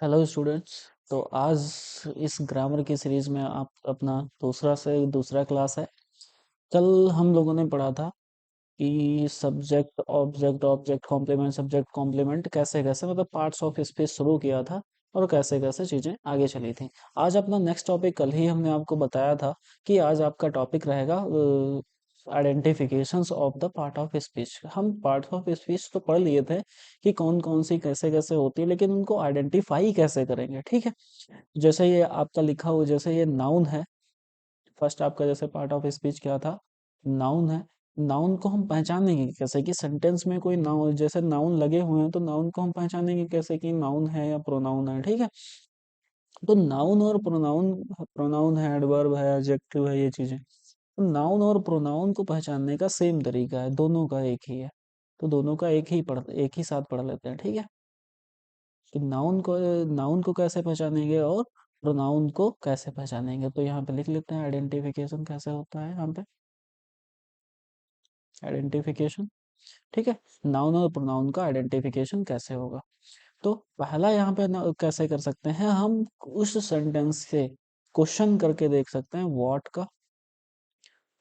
Hello students. तो आज इस ग्रामर की सीरीज में आप अपना दूसरा से दूसरा क्लास है। कल हम लोगों ने पढ़ा था कि subject object object complement subject complement कैसे कैसे मतलब पार्ट्स ऑफ स्पीच शुरू किया था और कैसे कैसे चीजें आगे चली थी। आज अपना नेक्स्ट टॉपिक, कल ही हमने आपको बताया था कि आज आपका टॉपिक रहेगा identifications of the part of speech. हम पार्ट ऑफ स्पीच तो पढ़ लिए थे कि कौन कौन सी कैसे कैसे होती है, लेकिन उनको आइडेंटिफाई कैसे करेंगे। ठीक है, जैसे ये आपका लिखा हुआ, जैसे ये नाउन है। फर्स्ट आपका जैसे पार्ट ऑफ स्पीच क्या था, नाउन है। नाउन को हम पहचानेंगे कैसे कि सेंटेंस में कोई नाउन, जैसे नाउन लगे हुए हैं तो नाउन को हम पहचानेंगे कैसे कि नाउन है या प्रोनाउन है। ठीक है, तो नाउन और प्रोनाउन, प्रोनाउन है, एडवर्ब है, एडजेक्टिव है, ये चीजें। तो नाउन और प्रोनाउन को पहचानने का सेम तरीका है, दोनों का एक ही है। तो दोनों का एक ही साथ पढ़ लेते हैं। ठीक है, कि नाउन को कैसे पहचानेंगे और प्रोनाउन को कैसे पहचानेंगे। तो यहाँ पे लिख लेते हैं आइडेंटिफिकेशन कैसे होता है यहाँ पे। आइडेंटिफिकेशन, ठीक है, नाउन और प्रोनाउन का आइडेंटिफिकेशन कैसे होगा। तो पहला यहाँ पे कैसे कर सकते हैं हम, उस सेंटेंस से क्वेश्चन करके देख सकते हैं।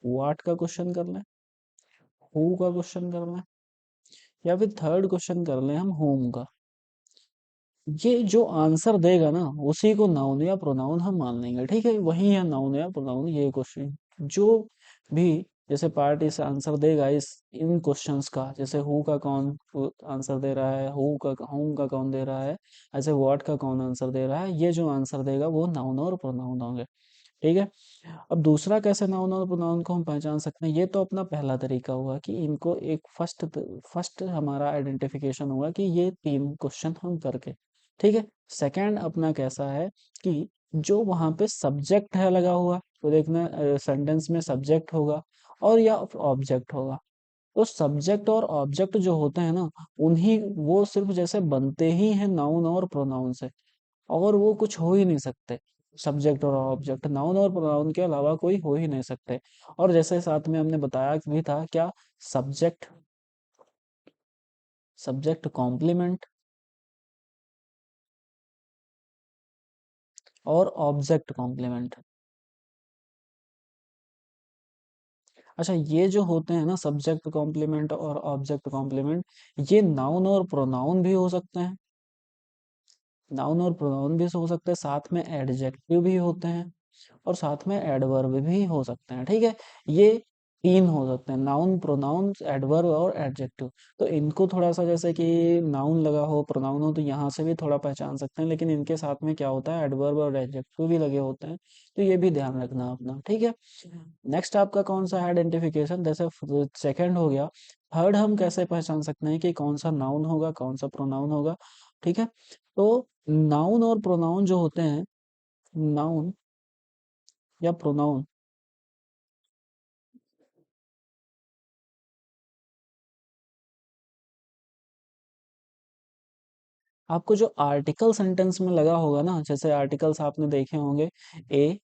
व्हाट का क्वेश्चन कर लें, हु का क्वेश्चन कर लें, या फिर थर्ड क्वेश्चन कर लें हम होम का। ये जो आंसर देगा ना, उसी को नाउन या प्रोनाउन हम मान लेंगे। ठीक है, वही है नाउन या प्रोनाउन। ये क्वेश्चन जो भी जैसे पार्ट इस आंसर देगा इस इन क्वेश्चंस का, जैसे हु का कौन आंसर दे रहा है, हूम का कौन दे रहा है, ऐसे व्हाट का कौन आंसर दे रहा है, ये जो आंसर देगा वो नाउन और प्रोनाउन होंगे। ठीक है, अब दूसरा कैसे नाउन और प्रोनाउन को हम पहचान सकते हैं, ये तो अपना पहला तरीका हुआ कि इनको एक फर्स्ट हमारा आइडेंटिफिकेशन हुआ कि ये तीन क्वेश्चन हम करके। ठीक है, सेकंड अपना कैसा है कि जो वहां पे सब्जेक्ट है लगा हुआ, तो देखना सेंटेंस में सब्जेक्ट होगा और या ऑब्जेक्ट होगा। तो सब्जेक्ट और ऑब्जेक्ट जो होते हैं ना, उन्हीं वो सिर्फ जैसे बनते ही हैं नाउन और प्रोनाउन से, और वो कुछ हो ही नहीं सकते। सब्जेक्ट और ऑब्जेक्ट नाउन और प्रोनाउन के अलावा कोई हो ही नहीं सकते। और जैसे साथ में हमने बताया भी था क्या, सब्जेक्ट सब्जेक्ट कॉम्प्लीमेंट और ऑब्जेक्ट कॉम्प्लीमेंट। अच्छा, ये जो होते हैं ना सब्जेक्ट कॉम्प्लीमेंट और ऑब्जेक्ट कॉम्प्लीमेंट, ये नाउन और प्रोनाउन भी हो सकते हैं। नाउन और प्रोनाउन भी हो सकते हैं, साथ में एडजेक्टिव भी होते हैं और साथ में एडवर्ब भी हो सकते हैं। ठीक है, ये तीन हो सकते हैं, नाउन, प्रोनाउन, एडवर्ब और एडजेक्टिव। तो इनको थोड़ा सा जैसे कि नाउन लगा हो, प्रोनाउन हो, तो यहाँ से भी थोड़ा पहचान सकते हैं, लेकिन इनके साथ में क्या होता है, एडवर्ब और एडजेक्टिव भी लगे होते हैं। तो ये भी ध्यान रखना अपना। ठीक है, नेक्स्ट आपका कौन सा है आइडेंटिफिकेशन, जैसे सेकंड हो गया। थर्ड हम कैसे पहचान सकते हैं कि कौन सा नाउन होगा कौन सा प्रोनाउन होगा। ठीक है, तो नाउन और प्रोनाउन जो होते हैं, नाउन या प्रोनाउन, आपको जो आर्टिकल सेंटेंस में लगा होगा ना, जैसे आर्टिकल्स आपने देखे होंगे, ए,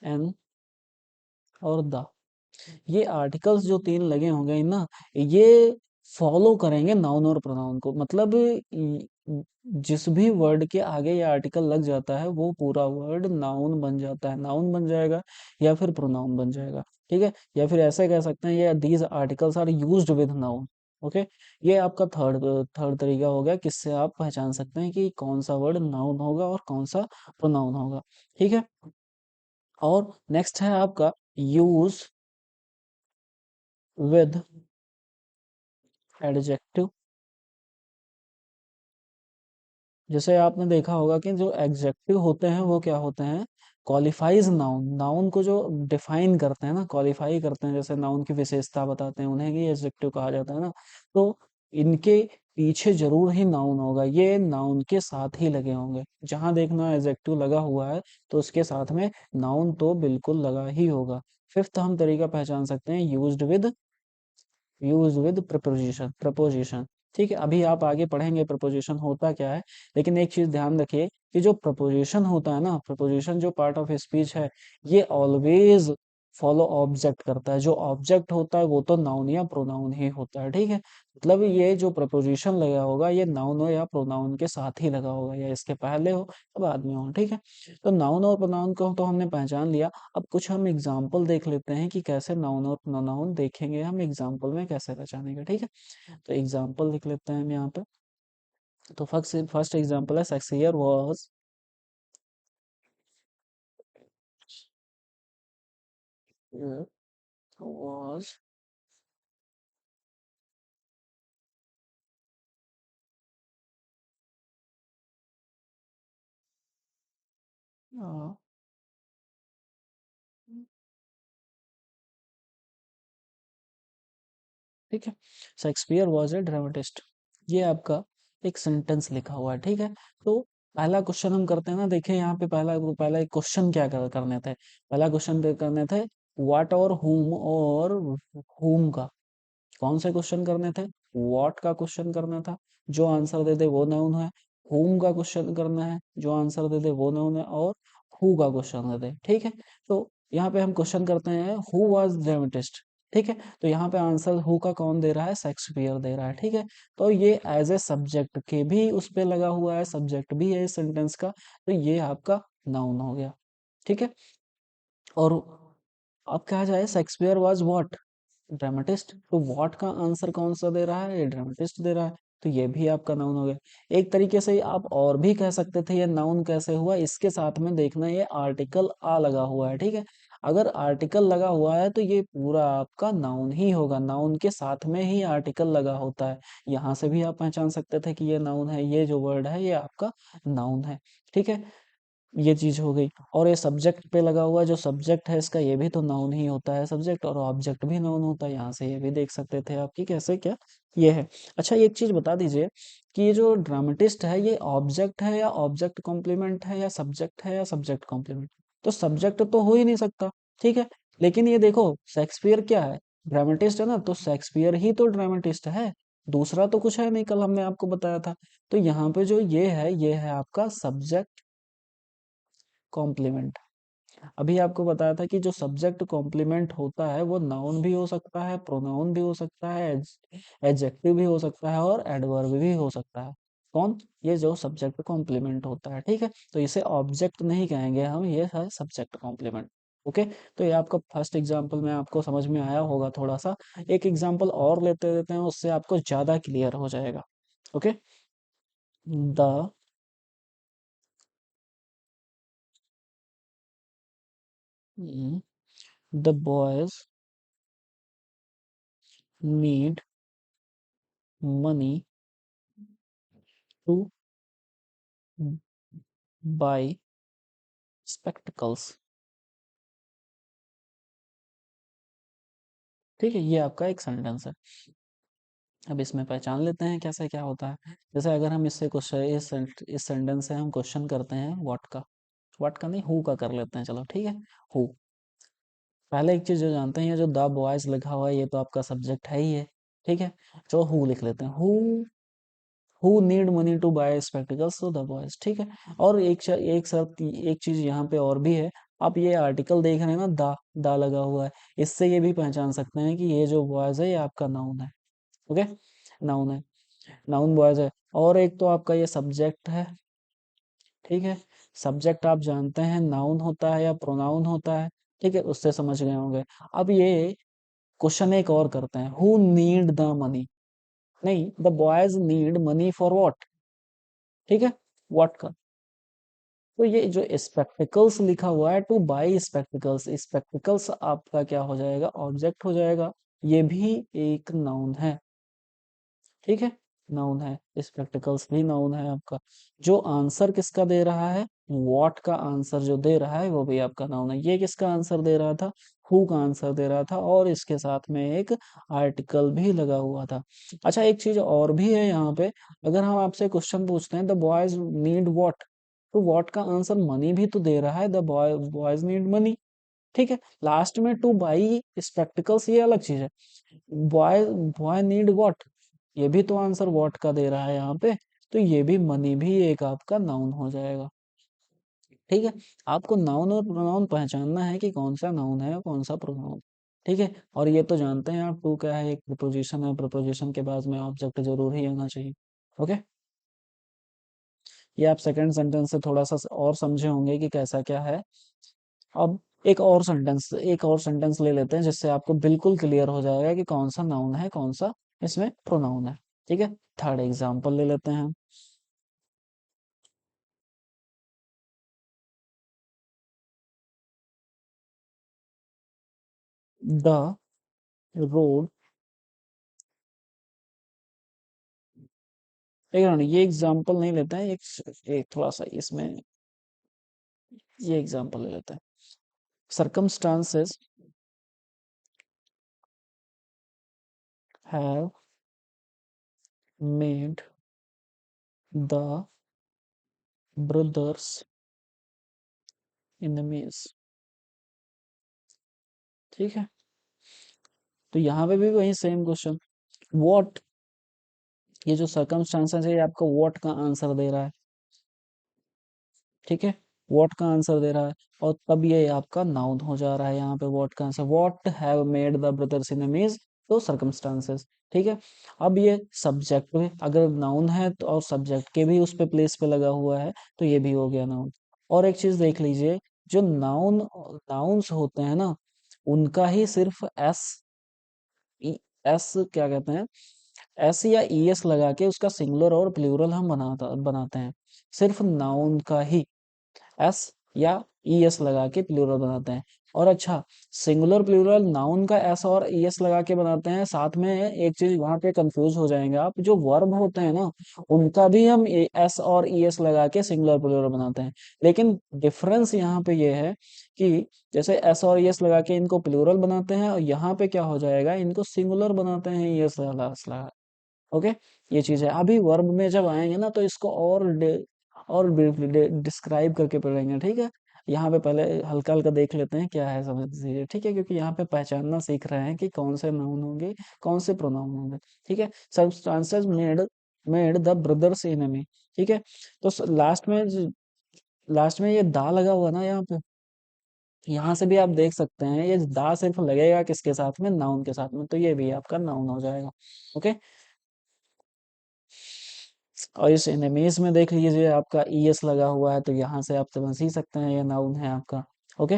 एन और द, ये आर्टिकल्स जो तीन लगे होंगे ना, ये फॉलो करेंगे नाउन और प्रोनाउन को। मतलब जिस भी वर्ड के आगे ये आर्टिकल लग जाता है वो पूरा वर्ड नाउन बन जाता है, नाउन बन जाएगा या फिर प्रोनाउन बन जाएगा। ठीक है, या फिर ऐसे कह सकते हैं ये these articles are used with noun. Okay, ये आपका थर्ड थर्ड तरीका हो गया किससे आप पहचान सकते हैं कि कौन सा वर्ड नाउन होगा और कौन सा प्रोनाउन होगा। ठीक है, और नेक्स्ट है आपका यूज विद एडजेक्टिव। जैसे आपने देखा होगा कि जो एडजेक्टिव होते हैं वो क्या होते हैं, क्वालिफाइज नाउन, नाउन को जो डिफाइन करते हैं ना, क्वालिफाई करते हैं, जैसे नाउन की विशेषता बताते हैं, उन्हें ही एडजेक्टिव कहा जाता है ना। तो इनके पीछे जरूर ही नाउन होगा, ये नाउन के साथ ही लगे होंगे। जहां देखना एडजेक्टिव लगा हुआ है तो उसके साथ में नाउन तो बिल्कुल लगा ही होगा। फिफ्थ हम तरीका पहचान सकते हैं, यूज विद प्रपोजिशन, प्रपोजिशन। ठीक है, अभी आप आगे पढ़ेंगे प्रपोजिशन होता क्या है, लेकिन एक चीज ध्यान रखिए कि जो प्रपोजिशन होता है ना, प्रपोजिशन जो पार्ट ऑफ स्पीच है, ये ऑलवेज फॉलो ऑब्जेक्ट करता है। जो ऑब्जेक्ट होता है वो तो नाउन या प्रोनाउन ही होता है, ठीक है। मतलब ये जो प्रपोजिशन लगा होगा ये नाउन हो या प्रोनाउन के साथ ही लगा होगा, या इसके पहले हो या बाद में हो, ठीक है। तो नाउन और प्रोनाउन को तो हमने पहचान लिया। अब कुछ हम एग्जाम्पल देख लेते हैं कि कैसे नाउन और प्रोनाउन देखेंगे हम एग्जाम्पल में कैसे पहचानेंगे, ठीक है। तो एग्जाम्पल लिख लेते हैं हम यहाँ पे। तो फर्स्ट फर्स्ट एग्जाम्पल है शेक्सपियर was uh, ठीक है। शेक्सपियर वॉज ए ड्रामेटिस्ट, ये आपका एक सेंटेंस लिखा हुआ है, ठीक है। तो पहला क्वेश्चन हम करते हैं ना, देखिए यहाँ पे पहला एक क्वेश्चन क्या करने थे। पहला क्वेश्चन करने थे व्हाट और हुम का। कौन से क्वेश्चन करने थे? व्हाट का क्वेश्चन करना था, जो आंसर दे दे वो नाउन है। whom का क्वेश्चन करना है, जो आंसर दे दे वो नाउन है। और who का क्वेश्चन दे दे, ठीक है। तो यहाँ पे हम क्वेश्चन करते हैं हु वाज ड्रामेटिस्ट, ठीक है। तो यहाँ पे आंसर हु का कौन दे रहा है? शेक्सपियर दे रहा है, ठीक है। तो ये एज ए सब्जेक्ट के भी उस पे लगा हुआ है, सब्जेक्ट भी है इस सेंटेंस का, तो ये आपका नाउन हो गया, ठीक है। और अब कहा जाए शेक्सपियर वाज व्हाट? ड्रामेटिस्ट, तो व्हाट का आंसर कौन सा दे रहा है? ये ड्रामेटिस्ट दे रहा है, तो ये भी आपका नाउन हो गया। एक तरीके से आप और भी कह सकते थे ये नाउन कैसे हुआ, इसके साथ में देखना ये आर्टिकल आ लगा हुआ है, ठीक है। अगर आर्टिकल लगा हुआ है तो ये पूरा आपका नाउन ही होगा, नाउन के साथ में ही आर्टिकल लगा होता है। यहाँ से भी आप पहचान सकते थे कि ये नाउन है, ये जो वर्ड है ये आपका नाउन है, ठीक है। ये चीज हो गई। और ये सब्जेक्ट पे लगा हुआ जो सब्जेक्ट है इसका, ये भी तो नाउन ही होता है सब्जेक्ट, और ऑब्जेक्ट भी नाउन होता है, यहाँ से ये भी देख सकते थे आपकी कैसे क्या ये है। अच्छा एक चीज बता दीजिए कि ये जो ड्रामेटिस्ट है ये ऑब्जेक्ट है या ऑब्जेक्ट कॉम्प्लीमेंट है, या सब्जेक्ट है या सब्जेक्ट कॉम्प्लीमेंट? तो सब्जेक्ट तो हो ही नहीं सकता, ठीक है। लेकिन ये देखो शेक्सपियर क्या है? ड्रामेटिस्ट है ना, तो शेक्सपियर ही तो ड्रामेटिस्ट है, दूसरा तो कुछ है नहीं, कल हमने आपको बताया था। तो यहाँ पे जो ये है आपका सब्जेक्ट कॉम्प्लीमेंट। अभी आपको बताया था कि जो सब्जेक्ट कॉम्प्लीमेंट होता है वो नाउन भी हो सकता है, प्रोनाउन भी हो सकता है, एडजेक्टिव भी हो सकता है, और एडवर्ब भी हो सकता है। कौन? ये जो सब्जेक्ट कॉम्प्लीमेंट होता है, ठीक है। तो इसे ऑब्जेक्ट नहीं कहेंगे हम, ये है सब्जेक्ट कॉम्प्लीमेंट। ओके। तो ये आपका फर्स्ट एग्जाम्पल में आपको समझ में आया होगा थोड़ा सा। एक एग्जाम्पल और लेते देते हैं, उससे आपको ज्यादा क्लियर हो जाएगा। Okay. The the boys need money to buy spectacles, ठीक है। ये आपका एक सेंटेंस है। अब इसमें पहचान लेते हैं कैसे क्या होता है। जैसे अगर हम इससे क्वेश्चन इस सेंटेंस से हम क्वेश्चन करते हैं व्हाट का नहीं, हु का कर लेते हैं, चलो ठीक है। हु, पहले एक चीज जो जानते हैं, ये जो द बॉयज लिखा हुआ है ये तो आपका सब्जेक्ट है ही है, ठीक है। जो हु लिख लेते हैं, who need money to buy spectacles to the boys, ठीक है। और एक चीज यहाँ पे और भी है। आप ये आर्टिकल देख रहे हैं ना, दा लगा हुआ है, इससे ये भी पहचान सकते हैं कि ये जो बॉयज है ये आपका नाउन है। ओके, नाउन है, नाउन बॉयज है। और एक तो आपका ये सब्जेक्ट है, ठीक है। सब्जेक्ट आप जानते हैं नाउन होता है या प्रोनाउन होता है, ठीक है, उससे समझ गए होंगे। अब ये क्वेश्चन एक और करते हैं, हु नीड द मनी, नहीं, the boys need money for what, ठीक है, व्हाट का। तो ये जो स्पेक्टिकल्स लिखा हुआ है, टू बाई स्पेक्टिकल्स, स्पेक्टिकल्स आपका क्या हो जाएगा? ऑब्जेक्ट हो जाएगा। ये भी एक नाउन है, ठीक है, नाउन है, स्पेक्टिकल्स भी नाउन है आपका। जो आंसर किसका दे रहा है? व्हाट का आंसर जो दे रहा है वो भी आपका नाउन है। ये किसका आंसर दे रहा था? हु का आंसर दे रहा था, और इसके साथ में एक आर्टिकल भी लगा हुआ था। अच्छा एक चीज और भी है यहाँ पे। अगर हम आपसे क्वेश्चन पूछते हैं द बॉयज नीड व्हाट, तो व्हाट का आंसर मनी भी तो दे रहा है, द बॉयज नीड मनी, ठीक है। लास्ट में टू बाई स्पेक्टिकल्स ये अलग चीज है। बॉय बॉय नीड व्हाट, ये भी तो आंसर व्हाट का दे रहा है यहाँ पे, तो ये भी मनी भी एक आपका नाउन हो जाएगा। ठीक है। आपको नाउन और प्रोनाउन पहचानना है कि कौन सा नाउन है और कौन सा प्रोनाउन। ठीक है। और ये तो जानते हैं आप, टू क्या है, एक प्रीपोजिशन है, प्रीपोजिशन के बाद में ऑब्जेक्ट जरूर ही होना चाहिए। ओके। ये आप सेकंड सेंटेंस से थोड़ा सा और समझे होंगे कि कैसा क्या है। अब एक और सेंटेंस ले लेते हैं जिससे आपको बिल्कुल क्लियर हो जाएगा कि कौन सा नाउन है, कौन सा इसमें प्रोनाउन है। ठीक है। थर्ड एग्जाम्पल ले लेते हैं हम। द रोड, एक मिनट, ये एग्जाम्पल नहीं लेते हैं, एक थोड़ा सा इसमें ये एग्जाम्पल ले लेते हैं। Circumstances have made the brothers enemies। ठीक है। तो यहाँ पे भी वही सेम क्वेश्चन, व्हाट, ये जो सर्कमस्टांसेस है ये आपको व्हाट का आंसर दे रहा है। ठीक है। व्हाट का आंसर दे रहा है, और तब ये आपका नाउन हो जा रहा है यहाँ पे, व्हाट का answer, what have made the brothers enemies, तो सर्कमस्टांसेस। ठीक है। अब ये सब्जेक्ट में अगर नाउन है तो, और सब्जेक्ट के भी उस पे प्लेस पे लगा हुआ है, तो ये भी हो गया नाउन। और एक चीज देख लीजिए, जो नाउन्स होते हैं ना, उनका ही सिर्फ एस क्या कहते हैं, एस या ईएस लगा के उसका सिंगुलर और प्लूरल हम बनाते हैं। सिर्फ नाउन का ही एस या ईएस लगा के प्लूरल बनाते हैं। और अच्छा, सिंगुलर प्लूरल नाउन का एस और ईएस लगा के बनाते हैं, साथ में एक चीज वहां पे कंफ्यूज हो जाएंगे आप, जो वर्ब होते हैं ना, उनका भी हम एस और ईएस लगा के सिंगुलर प्लूरल बनाते हैं। लेकिन डिफरेंस यहाँ पे ये है कि जैसे एस और ईएस लगा के इनको प्लूरल बनाते हैं, और यहाँ पे क्या हो जाएगा, इनको सिंगुलर बनाते हैं ईएस लगा। ओके। ये चीज है, अभी वर्ब में जब आएंगे ना तो इसको और डिस्क्राइब करके पढ़ेंगे। ठीक है। यहाँ पे पहले हल्का हल्का देख लेते हैं क्या है, समझ लीजिए। ठीक है, क्योंकि यहाँ पे पहचानना सीख रहे हैं कि कौन से नाउन होंगे, कौन से प्रोनाउन होंगे। ठीक है। Substances made the brothers enemy. ठीक है। तो लास्ट में ये दा लगा हुआ ना यहाँ पे, यहाँ से भी आप देख सकते हैं ये दा सिर्फ लगेगा किसके साथ में, नाउन के साथ में, तो ये भी आपका नाउन हो जाएगा। ओके। और इस एनिमीज में देख लीजिए आपका ईएस लगा हुआ है, तो यहाँ से आप समझ ही सकते हैं ये नाउन है आपका। ओके।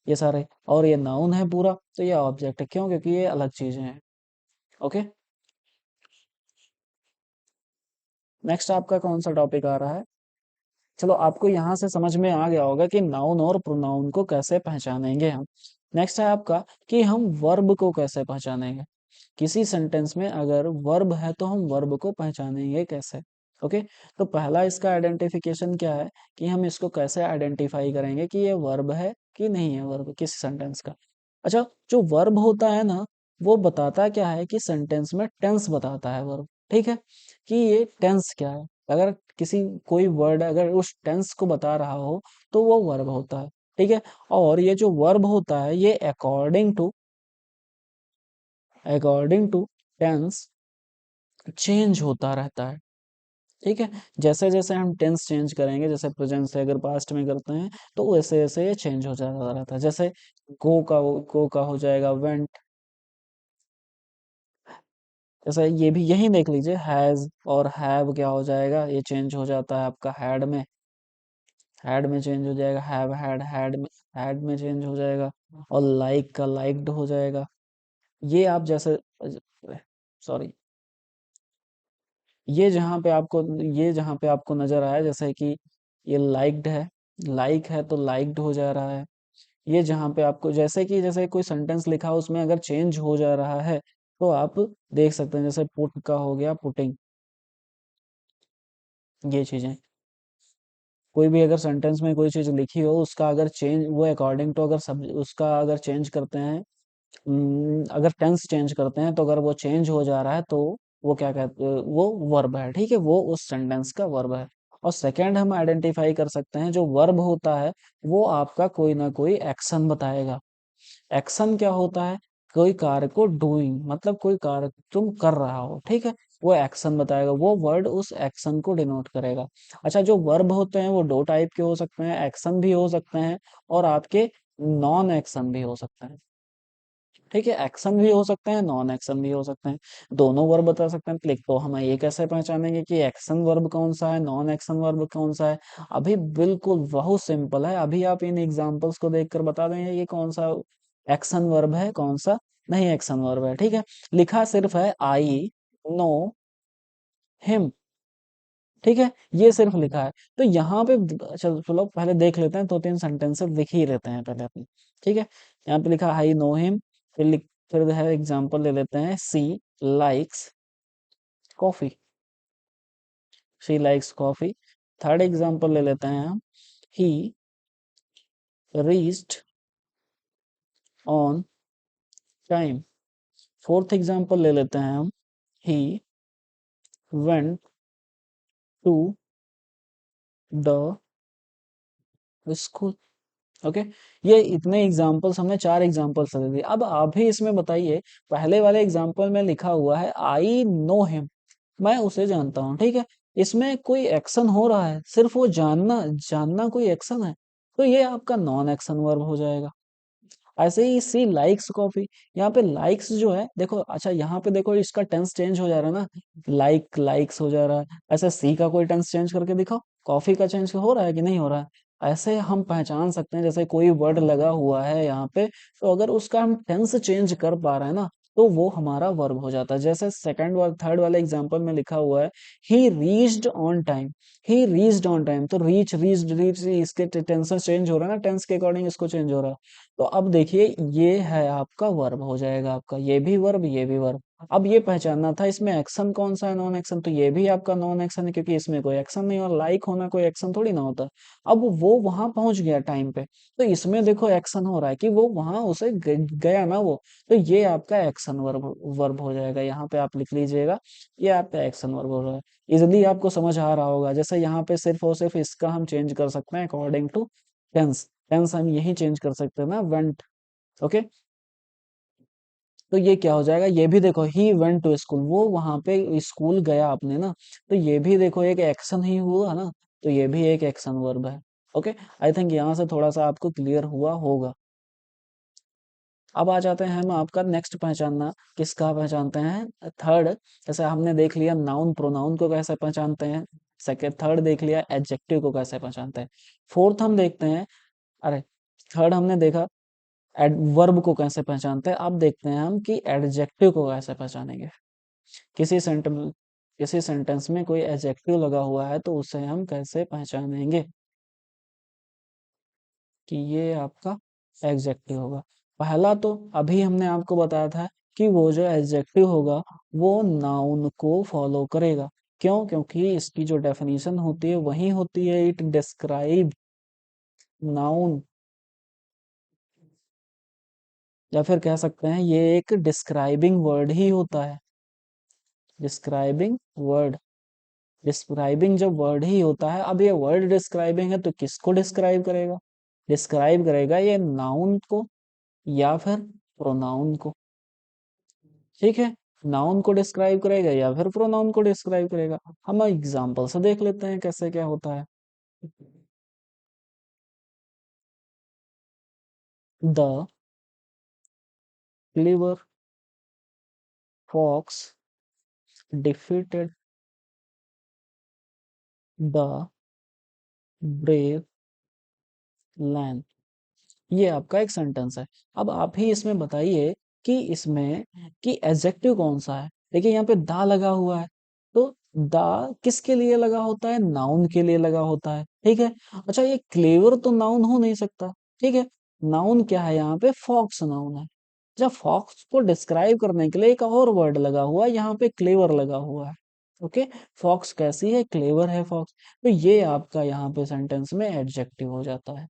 ये सारे, और ये नाउन है पूरा, तो ये ऑब्जेक्ट है, क्यों, क्योंकि ये अलग चीजें हैं। ओके। नेक्स्ट आपका कौन सा टॉपिक आ रहा है? चलो, आपको यहाँ से समझ में आ गया होगा कि नाउन और प्रोनाउन को कैसे पहचानेंगे हम। नेक्स्ट है आपका कि हम वर्ब को कैसे पहचानेंगे। किसी सेंटेंस में अगर वर्ब है तो हम वर्ब को पहचानेंगे कैसे। ओके। तो पहला इसका आइडेंटिफिकेशन क्या है, कि हम इसको कैसे आइडेंटिफाई करेंगे कि ये वर्ब है कि नहीं है वर्ब किसी सेंटेंस का। अच्छा, जो वर्ब होता है ना, वो बताता क्या है कि सेंटेंस में टेंस बताता है वर्ब। ठीक है। कि ये टेंस क्या है, अगर किसी कोई वर्ड अगर उस टेंस को बता रहा हो तो वो वर्ब होता है। ठीक है। और ये जो वर्ब होता है ये अकॉर्डिंग टू टेंस चेंज होता रहता है। ठीक है। जैसे जैसे हम टेंस चेंज करेंगे, जैसे प्रेजेंट से अगर पास्ट में करते हैं, तो वैसे वैसे ये चेंज हो जाता रहता है। जैसे गो का हो जाएगा वेंट। जैसे ये भी यही देख लीजिए, हैज और हैव क्या हो जाएगा, ये चेंज हो जाता है आपका हैड में चेंज हो जाएगा, हैड में चेंज हो जाएगा। और लाइक का लाइक्ड हो जाएगा। ये आप जैसे, सॉरी, ये जहाँ पे आपको नजर आया, जैसे कि ये लाइक्ड है, लाइक है तो लाइक्ड हो जा रहा है। ये जहाँ पे आपको जैसे कि जैसे कोई सेंटेंस लिखा हो उसमें अगर चेंज हो जा रहा है, तो आप देख सकते हैं, जैसे पुट का हो गया पुटिंग। ये चीजें, कोई भी अगर सेंटेंस में कोई चीज लिखी हो, उसका अगर चेंज, वो अकॉर्डिंग टू अगर सब उसका अगर चेंज करते हैं, अगर टेंस चेंज करते हैं, तो अगर वो चेंज हो जा रहा है तो वो क्या कहते हैं, वो वर्ब है। ठीक है, वो उस सेंटेंस का वर्ब है। और सेकंड हम आइडेंटिफाई कर सकते हैं, जो वर्ब होता है वो आपका कोई ना कोई एक्शन बताएगा। एक्शन क्या होता है, कोई कार्य को डूइंग मतलब कोई कार्य तुम कर रहा हो, ठीक है, वो एक्शन बताएगा, वो वर्ड उस एक्शन को डिनोट करेगा। अच्छा, जो वर्ब होते हैं वो दो टाइप के हो सकते हैं, एक्शन भी हो सकते हैं और आपके नॉन एक्शन भी हो सकते हैं। ठीक है, एक्शन भी हो सकते हैं, नॉन एक्शन भी हो सकते हैं, दोनों वर्ब बता सकते हैं। क्लिक तो हम ये कैसे पहचानेंगे कि एक्शन वर्ब कौन सा है, नॉन एक्शन वर्ब कौन सा है? अभी बिल्कुल बहुत सिंपल है, अभी आप इन एग्जांपल्स को देखकर बता देंगे ये कौन सा एक्शन वर्ब है, कौन सा नहीं एक्शन वर्ब है। ठीक है, लिखा सिर्फ है आई नो हिम, ठीक है, ये सिर्फ लिखा है। तो यहाँ पे चलो चलो पहले देख लेते हैं, दो तीन सेंटेंसेस लिख ही रहते हैं पहले अपने। ठीक है, यहाँ पे लिखा आई नो हिम, फिर है एग्जांपल ले लेते हैं, she likes coffee, she likes coffee. Third example ले लेते हैं हम, he reached on time. Fourth example ले लेते हैं हम, he went to the school. Okay, ये इतने एग्जाम्पल्स हमने, चार एग्जाम्पल्स दे दिए। अब आप ही इसमें बताइए, पहले वाले एग्जाम्पल में लिखा हुआ है आई नो हिम, मैं उसे जानता हूँ, ठीक है, इसमें कोई एक्शन हो रहा है, सिर्फ वो जानना, जानना कोई एक्शन है, तो ये आपका नॉन एक्शन वर्ब हो जाएगा। ऐसे ही सी लाइक्स कॉफी, यहाँ पे लाइक्स जो है देखो, अच्छा यहाँ पे देखो इसका टेंस चेंज हो जा रहा है ना, लाइक्स हो जा रहा है। ऐसे सी का कोई टेंस चेंज करके दिखाओ, कॉफी का चेंज हो रहा है कि नहीं हो रहा है? ऐसे हम पहचान सकते हैं, जैसे कोई वर्ड लगा हुआ है यहाँ पे, तो अगर उसका हम टेंस चेंज कर पा रहे हैं ना, तो वो हमारा वर्ब हो जाता है। जैसे सेकंड वाला थर्ड वाले एग्जांपल में लिखा हुआ है, ही reached on time, he reached on time, तो रीच इसके टेंस चेंज हो रहा है ना, टेंस के अकॉर्डिंग इसको चेंज हो रहा है। तो अब देखिए, ये है आपका वर्ब हो जाएगा, आपका ये भी वर्ब, ये भी वर्ब। अब ये पहचानना था इसमें एक्शन कौन सा है, नॉन एक्शन, तो ये भी आपका नॉन एक्शन है, क्योंकि इसमें कोई एक्शन नहीं, और लाइक होना कोई एक्शन थोड़ी ना होता। अब वो वहां पहुंच गया टाइम पे, तो इसमें देखो एक्शन हो रहा है कि वो वहां उसे गया ना वो, तो ये आपका एक्शन वर्ब वर्ब हो जाएगा। यहाँ पे आप लिख लीजिएगा, ये आपका एक्शन वर्ब हो रहा है। इजिली आपको समझ आ रहा होगा, जैसे यहाँ पे सिर्फ और सिर्फ इसका हम चेंज कर सकते हैं अकॉर्डिंग टू टेंस, टेंस हम यही चेंज कर सकते हैं ना, वेंट। ओके, तो ये क्या हो जाएगा, ये भी देखो, ही वेंट टू स्कूल, वो वहां पे स्कूल गया आपने ना, तो ये भी देखो एक एक्शन ही हुआ ना, तो ये भी एक एक्शन वर्ब है। ओके, आई थिंक यहाँ से थोड़ा सा आपको क्लियर हुआ होगा। अब आ जाते हैं हम आपका नेक्स्ट पहचानना, किसका पहचानते हैं, थर्ड। जैसे हमने देख लिया नाउन प्रोनाउन को कैसे पहचानते हैं, सेकेंड थर्ड देख लिया एडजेक्टिव को कैसे पहचानते हैं, फोर्थ हम देखते हैं, अरे थर्ड हमने देखा वर्ब को कैसे पहचानते हैं, अब देखते हैं हम कि एडजेक्टिव को कैसे पहचानेंगे। किसी सेंटेंस किसी सेंटेंस में कोई एडजेक्टिव लगा हुआ है तो उसे हम कैसे पहचानेंगे कि ये आपका एडजेक्टिव होगा। पहला तो अभी हमने आपको बताया था कि वो जो एडजेक्टिव होगा वो नाउन को फॉलो करेगा। क्यों? क्योंकि इसकी जो डेफिनेशन होती है वही होती है, इट डिस्क्राइब नाउन, या फिर कह सकते हैं ये एक डिस्क्राइबिंग वर्ड ही होता है। डिस्क्राइबिंग वर्ड, डिस्क्राइबिंग जब वर्ड ही होता है, अब ये वर्ड डिस्क्राइबिंग है तो किसको डिस्क्राइब करेगा? डिस्क्राइब करेगा ये नाउन को या फिर प्रोनाउन को। ठीक है, नाउन को डिस्क्राइब करेगा या फिर प्रोनाउन को डिस्क्राइब करेगा। हम एग्जांपल से देख लेते हैं कैसे क्या होता है। The clever fox defeated the brave lion, ये आपका एक सेंटेंस है। अब आप ही इसमें बताइए कि इसमें कि एडजेक्टिव कौन सा है। देखिए यहाँ पे दा लगा हुआ है, तो दा किसके लिए लगा होता है? नाउन के लिए लगा होता है, ठीक है। अच्छा, ये क्लेवर तो नाउन हो नहीं सकता, ठीक है। नाउन क्या है यहाँ पे? फॉक्स नाउन है। जब फॉक्स को डिस्क्राइब करने के लिए एक और वर्ड लगा हुआ है, यहाँ पे क्लेवर लगा हुआ है। ओके, फॉक्स कैसी है? क्लेवर है फॉक्स। तो ये आपका यहाँ पे सेंटेंस में एडजेक्टिव हो जाता है,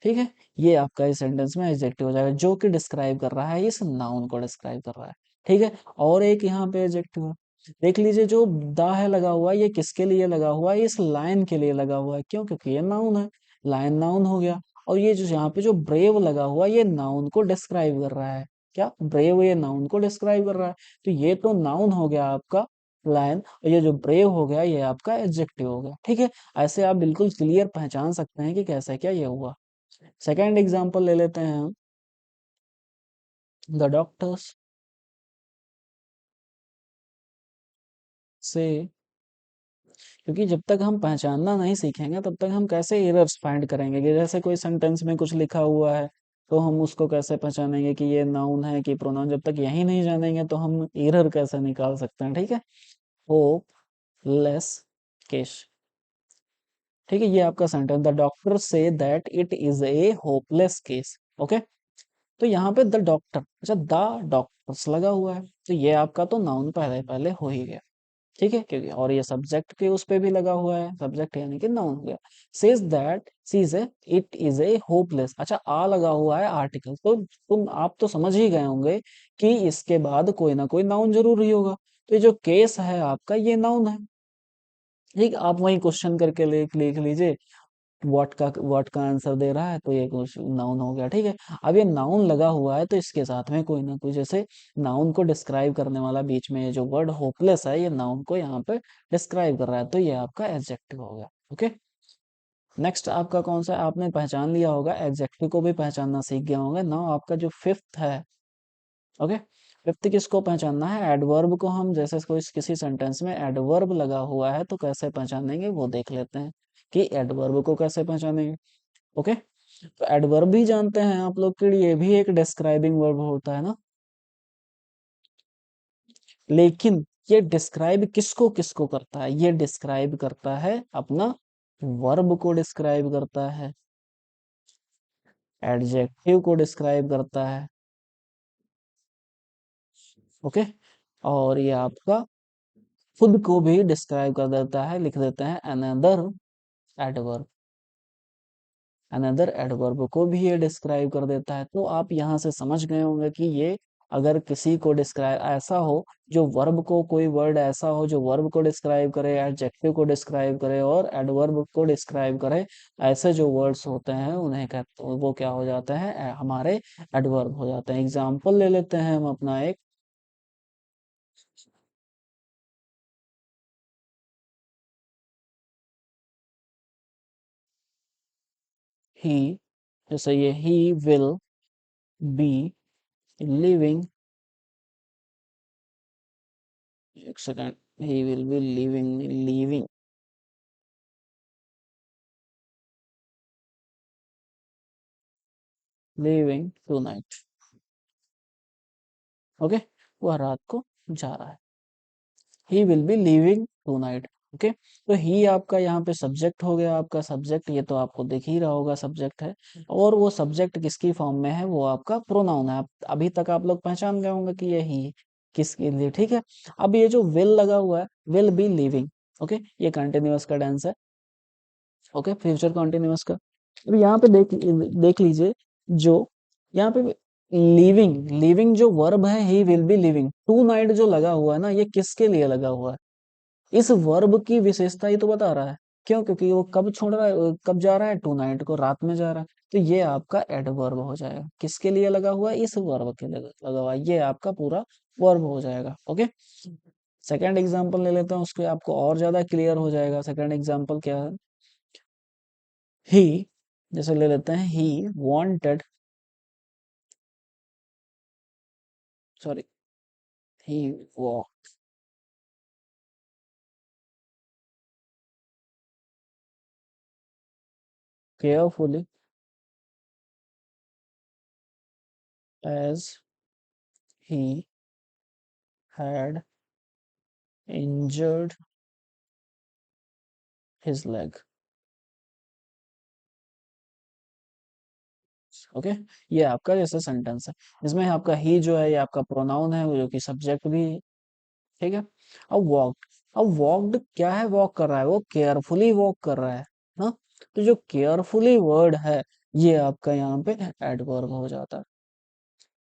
ठीक है। ये आपका इस सेंटेंस में एडजेक्टिव हो जाएगा जो कि डिस्क्राइब कर रहा है, इस नाउन को डिस्क्राइब कर रहा है, ठीक है। और एक यहाँ पे एडजेक्टिव है, देख लीजिए जो द है लगा हुआ है, ये किसके लिए लगा हुआ है? इस लाइन के लिए लगा हुआ है। क्यों? क्योंकि ये नाउन है, लाइन नाउन हो गया। और ये जो यहाँ पे जो ब्रेव लगा हुआ है, ये नाउन को डिस्क्राइब कर रहा है। क्या ब्रेव ये नाउन को डिस्क्राइब कर रहा है, तो ये तो नाउन हो गया आपका लायन, और ये जो ब्रेव हो गया ये आपका एडजेक्टिव हो गया। ठीक है, ऐसे आप बिल्कुल क्लियर पहचान सकते हैं कि कैसे क्या ये हुआ। सेकेंड एग्जाम्पल ले लेते हैं हम, द डॉक्टर्स से, क्योंकि जब तक हम पहचानना नहीं सीखेंगे तब तक हम कैसे एरर्स फाइंड करेंगे, कि जैसे कोई सेंटेंस में कुछ लिखा हुआ है तो हम उसको कैसे पहचानेंगे कि ये नाउन है कि प्रोनाउन, जब तक यही नहीं जानेंगे तो हम एरर कैसे निकाल सकते हैं। ठीक है, होपलेस केस। ठीक है, ये आपका sentence, the doctor say that it is a hopeless case. Okay, तो यहाँ पे द डॉक्टर, अच्छा द डॉक्टर्स लगा हुआ है, तो ये आपका तो नाउन पहले पहले हो ही गया। ठीक है, क्योंकि और ये सब्जेक्ट के उस पे भी लगा हुआ है, सब्जेक्ट यानी कि नाउन हो गया। Says that sees a it is a hopeless, अच्छा आ लगा हुआ है आर्टिकल, तो तुम आप तो समझ ही गए होंगे कि इसके बाद कोई ना कोई नाउन जरूर ही होगा, तो ये जो केस है आपका ये नाउन है। ठीक, आप वही क्वेश्चन करके लिख लिख लीजिए, व्हाट का आंसर दे रहा है, तो ये कुछ नाउन हो गया। ठीक है, अब ये नाउन लगा हुआ है तो इसके साथ में कोई ना कोई, जैसे नाउन को डिस्क्राइब करने वाला बीच में ये जो वर्ड होपलेस है, ये नाउन को यहाँ पे डिस्क्राइब कर रहा है, तो ये आपका एडजेक्टिव हो गया। ओके, नेक्स्ट आपका कौन सा है? आपने पहचान लिया होगा, एडजेक्टिव को भी पहचानना सीख गया होगा। नाउ आपका जो फिफ्थ है, ओके, फिफ्थ किसको पहचानना है? एडवर्ब को। हम जैसे कोई किसी सेंटेंस में एडवर्ब लगा हुआ है तो कैसे पहचानेंगे वो देख लेते हैं, कि एडवर्ब को कैसे पहचानेंगे। ओके, तो एडवर्ब भी जानते हैं आप लोग कि ये भी एक डिस्क्राइबिंग वर्ब होता है ना, लेकिन ये डिस्क्राइब किसको किसको करता है? ये डिस्क्राइब करता है अपना वर्ब को डिस्क्राइब करता है, एडजेक्टिव को डिस्क्राइब करता है। ओके, और ये आपका खुद को भी डिस्क्राइब कर देता है, लिख देते हैं अनदर एडवर्ब, अनदर एडवर्ब को भी ये डिस्क्राइब कर देता है। तो आप यहाँ से समझ गए होंगे कि ये अगर किसी को डिस्क्राइब ऐसा हो, जो वर्ब को, कोई वर्ड ऐसा हो जो वर्ब को डिस्क्राइब करे, एडजेक्टिव को डिस्क्राइब करे और एडवर्ब को डिस्क्राइब करे, ऐसे जो वर्ड्स होते हैं उन्हें कहते, वो क्या हो जाते हैं? हमारे एडवर्ब हो जाते हैं। एग्जाम्पल ले लेते हैं हम अपना एक, ही, जैसे ये ही विल बी लिविंग, एक second, he will be living, living, living tonight. Okay, वह रात को जा रहा है, he will be living tonight. Okay, तो ही आपका यहाँ पे सब्जेक्ट हो गया, आपका सब्जेक्ट, ये तो आपको दिख ही रहा होगा सब्जेक्ट है, और वो सब्जेक्ट किसकी फॉर्म में है? वो आपका प्रोनाउन है। अभी तक आप लोग पहचान गए होंगे कि ये ही किसके लिए। ठीक है, अब ये जो विल लगा हुआ है, विल बी लिविंग, ओके, ये कंटिन्यूअस का टेंस है। ओके, फ्यूचर कॉन्टिन्यूअस का। अब यहाँ पे देख देख लीजिए, जो यहाँ पे लिविंग, लिविंग जो वर्ब है, he will be living tonight जो लगा हुआ है ना, ये किसके लिए लगा हुआ है? इस वर्ब की विशेषता ही तो बता रहा है। क्यों? क्योंकि वो कब छोड़ रहा है, कब जा रहा है? टू नाइट को, रात में जा रहा है, तो ये आपका एडवर्ब हो जाएगा। किसके लिए लगा हुआ है? इस वर्ब के लिए लगा हुआ है, ये आपका पूरा वर्ब हो जाएगा। ओके, सेकेंड एग्जाम्पल ले लेते हैं, उसके आपको और ज्यादा क्लियर हो जाएगा। सेकेंड एग्जाम्पल क्या है? ही, जैसे ले लेते हैं, he wanted, sorry, he walk carefully as he had injured his leg। Okay, ये आपका जैसे सेंटेंस है, इसमें आपका ही जो है ये आपका प्रोनाउन है, वो जो कि सब्जेक्ट भी है। ठीक है, अब वॉकड, अब वॉकड क्या है? वॉक कर रहा है, वो केयरफुली वॉक कर रहा है ना, तो जो केयरफुली वर्ड है ये आपका यहाँ पे एडवर्ब हो जाता है।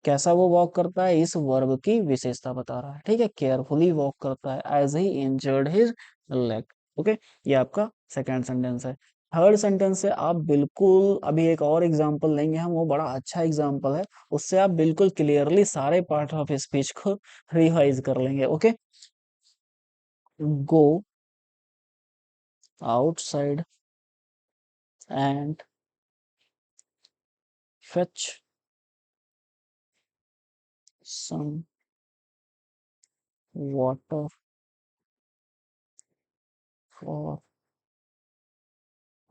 कैसा वो वॉक करता है? इस वर्ब की विशेषता बता रहा है। ठीक है, केयरफुली वॉक करता है, as he injured his leg. Okay, ये आपका सेकेंड सेंटेंस है। थर्ड सेंटेंस से आप बिल्कुल, अभी एक और एग्जांपल लेंगे हम, वो बड़ा अच्छा एग्जांपल है, उससे आप बिल्कुल क्लियरली सारे पार्ट ऑफ स्पीच को रिवाइज कर लेंगे। Okay, go outside and fetch some water for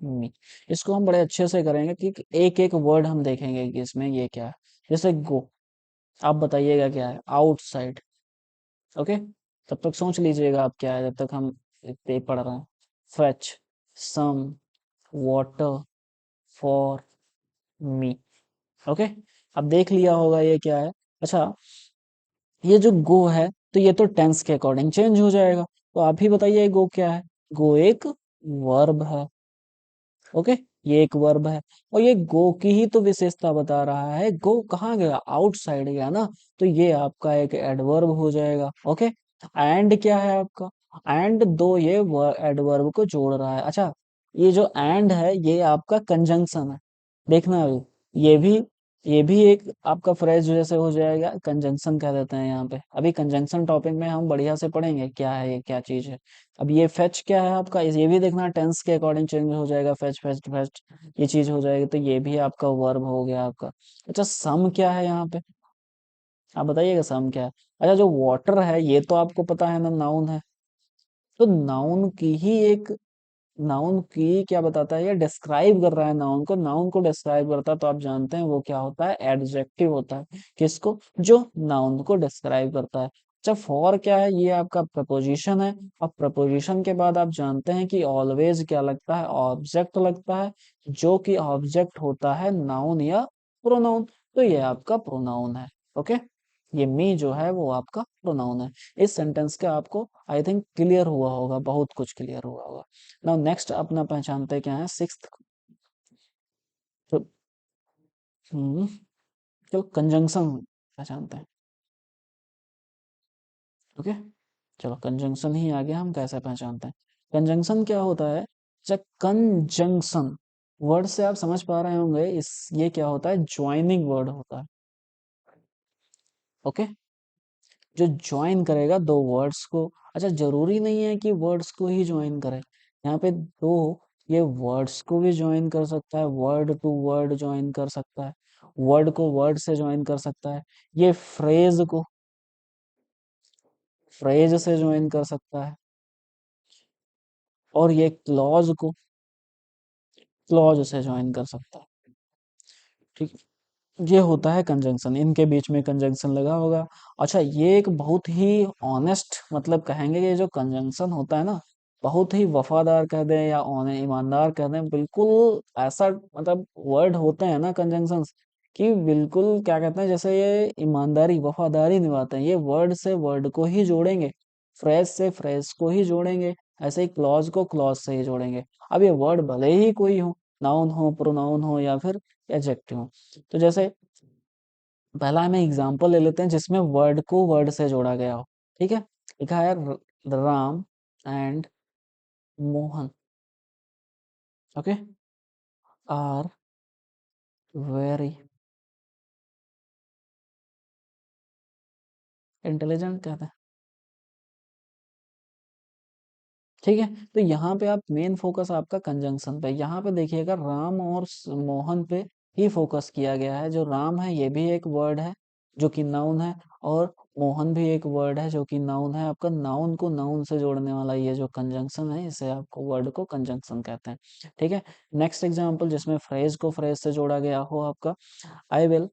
me. इसको हम बड़े अच्छे से करेंगे कि एक एक वर्ड हम देखेंगे कि इसमें ये क्या है। जैसे गो, आप बताइएगा क्या है, आउटसाइड। ओके, तब तक सोच लीजिएगा आप क्या है, जब तक हम पे पढ़ रहे हैं। Fetch some water for me. Okay, अब देख लिया होगा ये क्या है। अच्छा, ये जो गो है, तो ये तो टेंस के अकॉर्डिंग चेंज हो जाएगा, तो आप ही बताइए गो क्या है। गो एक वर्ब है। ओके, ये एक वर्ब है, और ये गो की ही तो विशेषता बता रहा है। गो कहाँ गया, आउटसाइड गया ना, तो ये आपका एक एडवर्ब हो जाएगा। ओके, एंड क्या है आपका, एंड दो ये एडवर्ब को जोड़ रहा है। अच्छा, ये जो एंड है ये आपका कंजंक्शन है, देखना अभी, ये भी ये भी एक आपका फ्रेज जैसे हो जाएगा, कंजंक्शन कह देते हैं यहाँ पे। अभी कंजंक्शन टॉपिक में हम बढ़िया से पढ़ेंगे क्या है ये, क्या चीज है। अब ये फेच क्या है आपका, ये भी देखना टेंस के अकॉर्डिंग चेंज हो जाएगा, फेच फेच फेच ये चीज हो जाएगी, तो ये भी आपका वर्ब हो गया आपका। अच्छा, सम क्या है यहाँ पे, आप बताइएगा सम क्या है। अच्छा, जो वाटर है ये तो आपको पता है ना, नाउन है, तो नाउन की ही एक, नाउन की क्या बताता है, ये डिस्क्राइब कर रहा है नाउन को, नाउन को डिस्क्राइब करता है, तो आप जानते हैं वो क्या होता है, एडजेक्टिव होता है। किसको, जो नाउन को डिस्क्राइब करता है। अच्छा, फॉर क्या है, ये आपका प्रपोजिशन है। अब प्रपोजिशन के बाद आप जानते हैं कि ऑलवेज क्या लगता है, ऑब्जेक्ट लगता है, जो कि ऑब्जेक्ट होता है नाउन या प्रोनाउन, तो ये आपका प्रोनाउन है। ओके, ये मी जो है वो आपका प्रोनाउन है। इस सेंटेंस का आपको आई थिंक क्लियर हुआ होगा, बहुत कुछ क्लियर हुआ होगा। नाउ नेक्स्ट अपना पहचानते क्या है, सिक्स्थ। तो हम्म, चलो कंजंक्शन पहचानते हैं। ओके, चलो कंजंक्शन ही आगे हम कैसे पहचानते हैं। कंजंक्शन क्या होता है, जब कंजंक्शन वर्ड से आप समझ पा रहे होंगे, इस ये क्या होता है, ज्वाइनिंग वर्ड होता है। ओके, जो ज्वाइन करेगा दो वर्ड्स को। अच्छा, जरूरी नहीं है कि वर्ड्स को ही ज्वाइन करे, यहाँ पे दो, ये वर्ड्स को भी ज्वाइन कर सकता है, वर्ड टू वर्ड ज्वाइन कर सकता है, वर्ड को वर्ड से ज्वाइन कर सकता है, ये फ्रेज से ज्वाइन कर सकता है, और ये क्लॉज को क्लॉज से ज्वाइन कर सकता है। ठीक, ये होता है कंजंक्शन, इनके बीच में कंजंक्शन लगा होगा। अच्छा, ये एक बहुत ही ऑनेस्ट, मतलब कहेंगे कि ये जो कंजंक्शन होता है ना, बहुत ही वफादार कह दें या ईमानदार कह दें, बिल्कुल ऐसा मतलब वर्ड होते हैं ना कंजंक्शन, कि बिल्कुल क्या कहते हैं, जैसे ये ईमानदारी वफादारी निभाते हैं, ये वर्ड से वर्ड को ही जोड़ेंगे, फ्रेज से फ्रेज को ही जोड़ेंगे, ऐसे ही क्लॉज को क्लॉज से ही जोड़ेंगे। अब ये वर्ड भले ही कोई हो, नाउन हो, प्रोनाउन हो, या फिर एडजेक्टिव हो। तो जैसे पहला हमें एग्जांपल ले लेते हैं जिसमें वर्ड को वर्ड से जोड़ा गया हो। ठीक है, लिखा है Ram and Mohan, okay, are very intelligent कहते हैं। ठीक है, तो यहाँ पे आप मेन फोकस आपका कंजंक्शन पे, यहाँ पे देखिएगा राम और मोहन पे ही फोकस किया गया है। जो राम है ये भी एक वर्ड है जो कि नाउन है, और मोहन भी एक वर्ड है जो कि नाउन है। आपका नाउन को नाउन से जोड़ने वाला ये जो कंजंक्शन है, इसे आपको वर्ड को कंजंक्शन कहते हैं। ठीक है, नेक्स्ट एग्जांपल जिसमें फ्रेज को फ्रेज से जोड़ा गया हो आपका, I will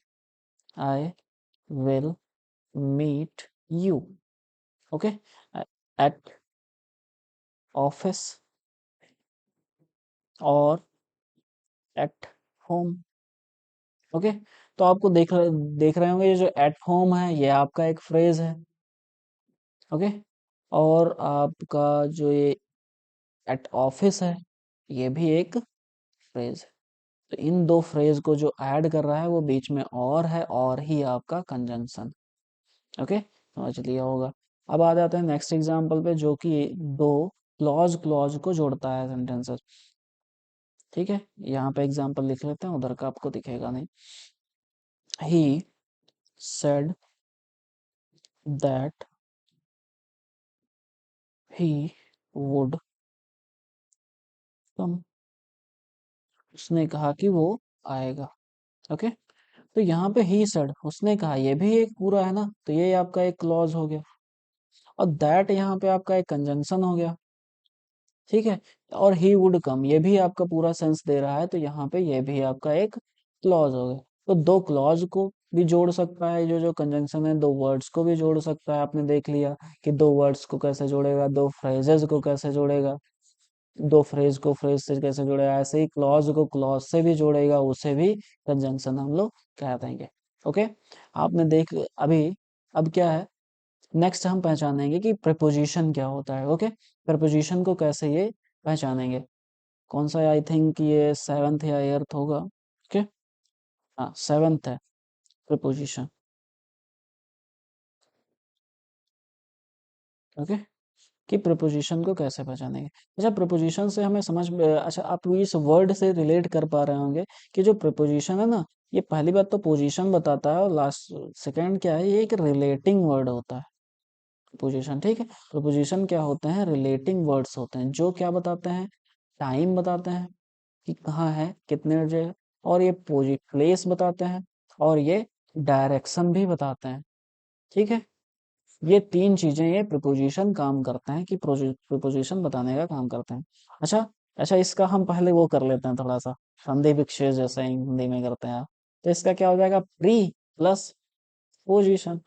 I will meet you. Okay, at office और एट होम। ओके, तो आपको देख रहे होंगे ये जो एट होम है ये आपका एक फ्रेज है। ओके, और आपका जो ये एट ऑफिस है ये भी एक फ्रेज है। तो इन दो फ्रेज को जो ऐड कर रहा है वो बीच में और है, और ही आपका कंजंक्शन। ओके, समझ लिया होगा। अब आ जाते हैं नेक्स्ट एग्जांपल पे, जो कि दो क्लॉज क्लॉज को जोड़ता है सेंटेंसेस। ठीक है, यहाँ पे एग्जाम्पल लिख लेते हैं, उधर का आपको दिखेगा नहीं। He said that he would come, उसने कहा कि वो आएगा। ओके, तो यहाँ पे ही सेड, उसने कहा, ये भी एक पूरा है ना, तो ये आपका एक क्लॉज हो गया। और दैट यहाँ पे आपका एक कंजंक्शन हो गया। ठीक है, और ही वुड कम, ये भी आपका पूरा सेंस दे रहा है, तो यहाँ पे ये भी आपका एक क्लॉज हो गया। तो दो क्लॉज को भी जोड़ सकता है, जो जो कंजंक्शन है, दो वर्ड्स को भी जोड़ सकता है। आपने देख लिया कि दो वर्ड्स को कैसे जोड़ेगा, दो फ्रेजेस को कैसे जोड़ेगा, दो फ्रेज को फ्रेज से कैसे जोड़ेगा, ऐसे ही क्लॉज को क्लॉज से भी जोड़ेगा, उसे भी कंजंक्शन हम लोग कह देंगे। ओके, आपने देख अभी, अब क्या है, नेक्स्ट हम पहचानेंगे कि प्रीपोजिशन क्या होता है। ओके, प्रीपोजिशन को कैसे ये पहचानेंगे, कौन सा, आई थिंक ये सेवन्थ या एर्थ होगा। ओके, हाँ सेवन्थ है प्रीपोजिशन। ओके, कि प्रीपोजिशन को कैसे पहचानेंगे। अच्छा, प्रीपोजिशन से हमें समझ में, अच्छा आप इस वर्ड से रिलेट कर पा रहे होंगे कि जो प्रीपोजिशन है ना, ये पहली बात तो पोजीशन बताता है, और लास्ट सेकंड क्या है, ये एक रिलेटिंग वर्ड होता है। प्रीपोजिशन, ठीक है, प्रीपोजिशन क्या होते हैं, रिलेटिंग वर्ड्स होते हैं, जो क्या बताते हैं, टाइम बताते हैं कि कहाँ है, कितने बजे, और ये प्लेस बताते हैं, और ये डायरेक्शन भी बताते हैं। ठीक है, ये तीन चीजें ये प्रीपोजिशन काम करते हैं, कि प्रीपोजिशन बताने का काम करते हैं। अच्छा, अच्छा इसका हम पहले वो कर लेते हैं थोड़ा सा, संधि विच्छेद जैसे हिंदी में करते हैं। तो इसका क्या हो जाएगा, प्री प्लस पोजीशन,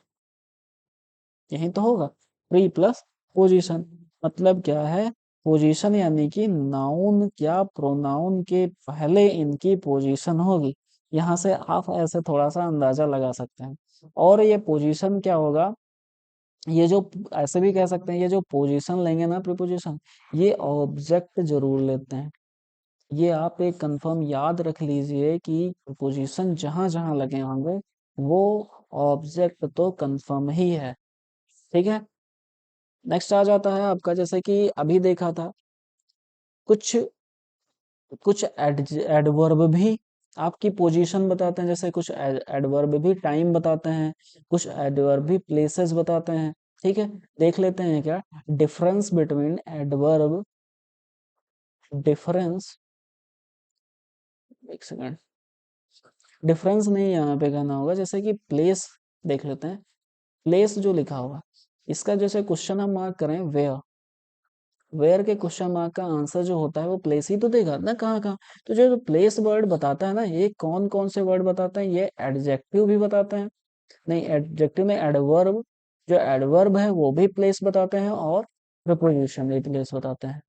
यही तो होगा, प्री प्लस पोजीशन। मतलब क्या है, पोजीशन यानी कि नाउन क्या प्रोनाउन के पहले इनकी पोजीशन होगी। यहाँ से आप ऐसे थोड़ा सा अंदाजा लगा सकते हैं। और ये पोजीशन क्या होगा, ये जो, ऐसे भी कह सकते हैं, ये जो पोजीशन लेंगे ना प्रीपोजिशन, ये ऑब्जेक्ट जरूर लेते हैं। ये आप एक कंफर्म याद रख लीजिए कि प्रीपोजिशन जहां जहां लगे होंगे, वो ऑब्जेक्ट तो कंफर्म ही है। ठीक है, नेक्स्ट आ जाता है आपका, जैसे कि अभी देखा था, कुछ कुछ एडवर्ब भी आपकी पोजीशन बताते हैं, जैसे कुछ एडवर्ब भी टाइम बताते हैं, कुछ एडवर्ब भी प्लेसेस बताते हैं। ठीक है, देख लेते हैं क्या डिफरेंस बिटवीन एडवर्ब, डिफरेंस, एक सेकंड, डिफरेंस नहीं यहाँ पे कहना होगा, जैसे कि प्लेस देख लेते हैं। प्लेस जो लिखा होगा, इसका जैसे क्वेश्चन हम मार्क करें वेयर, वेयर के क्वेश्चन मार्क का आंसर जो होता है वो प्लेस ही तो देगा ना, कहाँ कहाँ। तो जो प्लेस वर्ड बताता है ना, ये कौन कौन से वर्ड बताते हैं, ये एडजेक्टिव भी बताते हैं, नहीं एडजेक्टिव में एडवर्ब, जो एडवर्ब है वो भी प्लेस बताते हैं, और प्रपोजिशन भी प्लेस बताते हैं,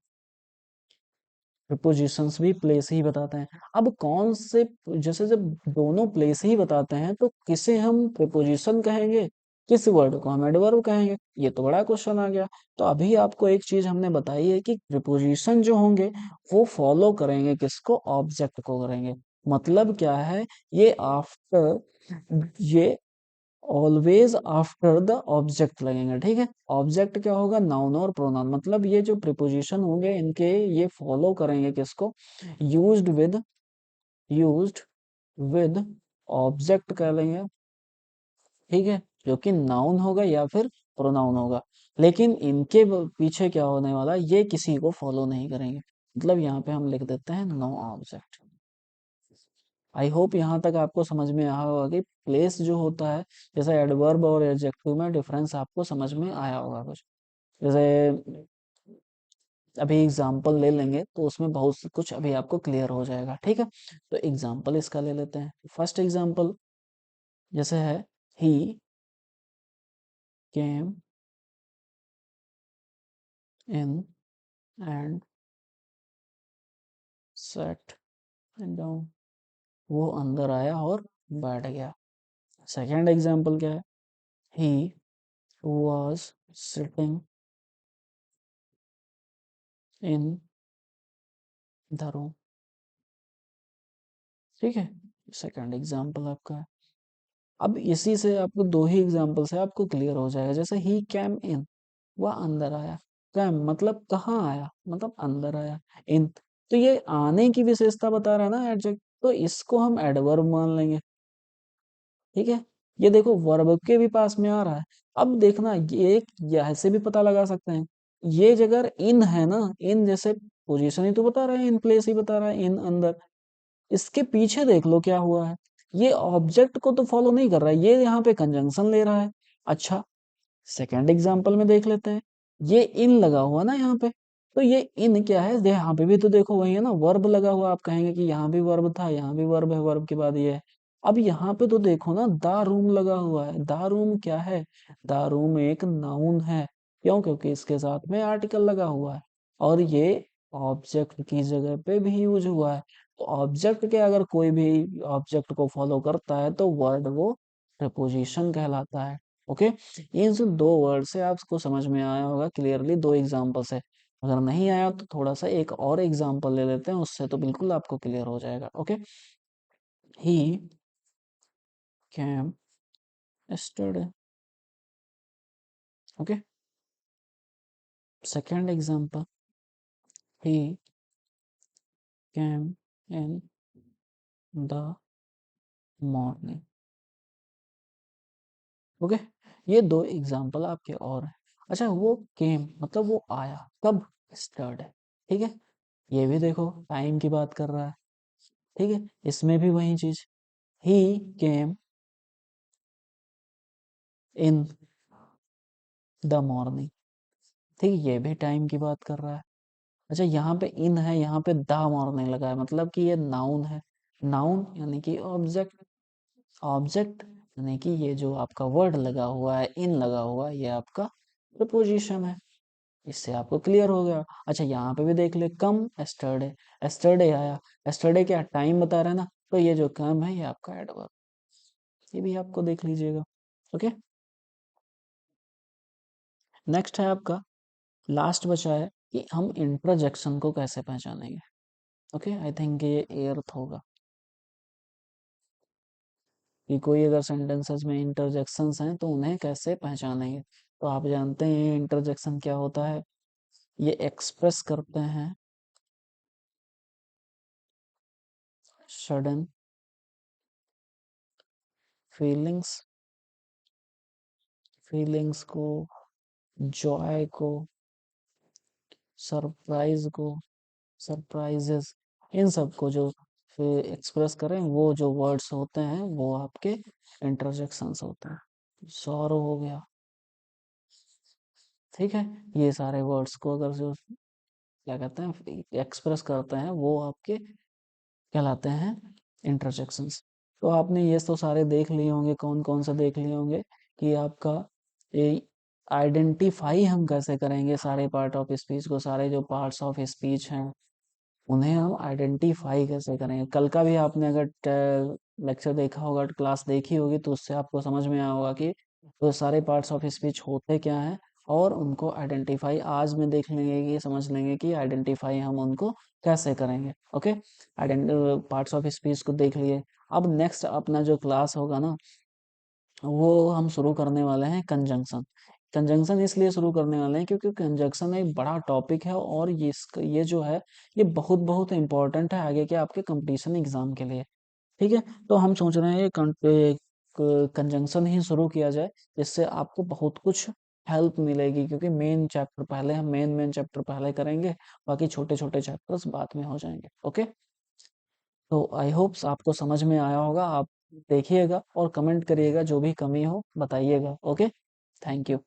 प्रपोजिशंस भी प्लेस ही बताते हैं। अब कौन से, जैसे जब दोनों प्लेस ही बताते हैं, तो किसे हम प्रपोजिशन कहेंगे, किस वर्ड को हम एडवर्ब कहेंगे, ये तो बड़ा क्वेश्चन आ गया। तो अभी आपको एक चीज हमने बताई है कि प्रिपोजिशन जो होंगे, वो फॉलो करेंगे किसको, ऑब्जेक्ट को करेंगे। मतलब क्या है, ये आफ्टर, ये ऑलवेज आफ्टर द ऑब्जेक्ट लगेंगे। ठीक है, ऑब्जेक्ट क्या होगा, नाउन और प्रोनाउन, मतलब ये जो प्रिपोजिशन होंगे इनके, ये फॉलो करेंगे किसको, used with, used with object कह लेंगे। ठीक है, जो कि नाउन होगा या फिर प्रोनाउन होगा। लेकिन इनके पीछे क्या होने वाला, ये किसी को फॉलो नहीं करेंगे। मतलब यहाँ पे हम लिख देते हैं नो ऑब्जेक्ट। आई होप यहाँ तक आपको समझ में आया होगा कि प्लेस जो होता है, जैसे एडवर्ब और एडजेक्टिव में डिफरेंस आपको समझ में आया होगा कुछ। जैसे अभी एग्जाम्पल ले लेंगे तो उसमें कुछ अभी आपको क्लियर हो जाएगा। ठीक है, तो एग्जाम्पल इसका ले लेते हैं। फर्स्ट एग्जाम्पल जैसे है, ही केम इन एंड सेट डाउन, वो अंदर आया और बैठ गया। सेकेंड एग्जाम्पल क्या है, he was sitting in the room. ठीक है, सेकंड एग्जाम्पल आपका है। अब इसी से आपको दो ही एग्जाम्पल से आपको क्लियर हो जाएगा। जैसे ही कैम इन, वह अंदर आया, कैम मतलब कहाँ आया, मतलब अंदर आया, इन तो ये आने की विशेषता बता रहा है ना एडजेक्ट, तो इसको हम एडवर्ब मान लेंगे। ठीक है, ये देखो वर्ब के भी पास में आ रहा है। अब देखना ये यह से भी पता लगा सकते हैं, ये जगह इन है ना, इन जैसे पोजीशन ही तो बता रहा है, इन प्लेस ही बता रहा है, इन अंदर, इसके पीछे देख लो क्या हुआ है, ये ऑब्जेक्ट को तो फॉलो नहीं कर रहा है, ये यहाँ पे कंजंक्शन ले रहा है। अच्छा, सेकंड एग्जांपल में देख लेते हैं, ये इन लगा हुआ ना यहाँ पे, तो ये इन क्या है, यहाँ पे भी तो देखो वही है ना, वर्ब लगा हुआ, आप कहेंगे कि यहाँ भी वर्ब था, यहाँ भी वर्ब है, वर्ब के बाद ये है। अब यहाँ पे तो देखो ना, द रूम लगा हुआ है, द रूम क्या है, द रूम एक नाउन है। क्यों? क्योंकि इसके साथ में आर्टिकल लगा हुआ है, और ये ऑब्जेक्ट की जगह पे भी यूज हुआ है। तो ऑब्जेक्ट के अगर कोई भी ऑब्जेक्ट को फॉलो करता है तो वर्ड वो प्रपोजिशन कहलाता है। ओके, इन जो दो वर्ड से आपको समझ में आया होगा क्लियरली, दो एग्जांपल से। अगर नहीं आया तो थोड़ा सा एक और एग्जांपल ले लेते हैं, उससे तो बिल्कुल आपको क्लियर हो जाएगा। Okay, he cam yesterday। Okay, second example, he cam in the morning. Okay, ये दो एग्जांपल आपके और हैं। अच्छा, वो केम मतलब वो आया कब, स्टर्ड है। ठीक है, ये भी देखो टाइम की बात कर रहा है। ठीक है, इसमें भी वही चीज, ही केम इन द मॉर्निंग। ठीक है, ये भी टाइम की बात कर रहा है। अच्छा, यहाँ पे इन है, यहाँ पे द मॉर्निंग लगा है, मतलब कि ये नाउन है। नाउन यानी कि ऑब्जेक्ट, ऑब्जेक्ट यानी कि ये जो आपका वर्ड लगा हुआ है, इन लगा हुआ है, ये आपका प्रपोजिशन है। इससे आपको क्लियर हो गया। अच्छा, यहाँ पे भी देख ले, कम एस्टरडे, एस्टरडे आया, एस्टरडे क्या टाइम बता रहा है ना, तो ये जो कम है ये आपका एडवर्ब, ये भी आपको देख लीजिएगा। ओके, नेक्स्ट है आपका, लास्ट बचा है कि हम इंटरजेक्शन को कैसे पहचानेंगे। ओके, आई थिंक ये एर्थ होगा, कि कोई अगर सेंटेंसेस में इंटरजेक्शंस हैं तो उन्हें कैसे पहचानेंगे। तो आप जानते हैं इंटरजेक्शन क्या होता है, ये एक्सप्रेस करते हैं सडन फीलिंग्स, फीलिंग्स को, जॉय को, सरप्राइज को, सरप्राइजेस, इन सब को जो एक्सप्रेस करें, वो जो वर्ड्स होते हैं वो आपके इंटरजेक्शंस होते हैं। सॉरो हो गया। ठीक है, ये सारे वर्ड्स को अगर जो क्या कहते हैं एक्सप्रेस करते हैं वो आपके कहलाते हैं इंटरजेक्शंस। तो आपने ये तो सारे देख लिए होंगे, कौन कौन सा देख लिए होंगे, कि आपका ये आइडेंटिफाई हम कैसे करेंगे सारे पार्ट ऑफ स्पीच को, सारे जो पार्ट्स ऑफ स्पीच हैं उन्हें हम आइडेंटिफाई कैसे करेंगे। कल का भी आपने अगर लेक्चर देखा होगा, क्लास देखी होगी, तो उससे आपको समझ में आया होगा कि वो सारे पार्ट्स ऑफ स्पीच होते क्या हैं, और उनको आइडेंटिफाई आज में देख लेंगे, कि समझ लेंगे कि आइडेंटिफाई हम उनको कैसे करेंगे। ओके, पार्ट्स ऑफ स्पीच को देख लिए। अब नेक्स्ट अपना जो क्लास होगा ना, वो हम शुरू करने वाले हैं कंजंक्शन। कंजंक्शन इसलिए शुरू करने वाले हैं क्योंकि कंजंक्शन एक बड़ा टॉपिक है, और ये जो है ये बहुत बहुत इंपॉर्टेंट है आगे के आपके कंपटीशन एग्जाम के लिए। ठीक है, तो हम सोच रहे हैं ये कंजंक्शन ही शुरू किया जाए, जिससे आपको बहुत कुछ हेल्प मिलेगी, क्योंकि मेन चैप्टर पहले हम मेन चैप्टर पहले करेंगे, बाकी छोटे छोटे चैप्टर्स बाद में हो जाएंगे। ओके, तो आई होप्स आपको समझ में आया होगा। आप देखिएगा और कमेंट करिएगा, जो भी कमी हो बताइएगा। Okay, thank you.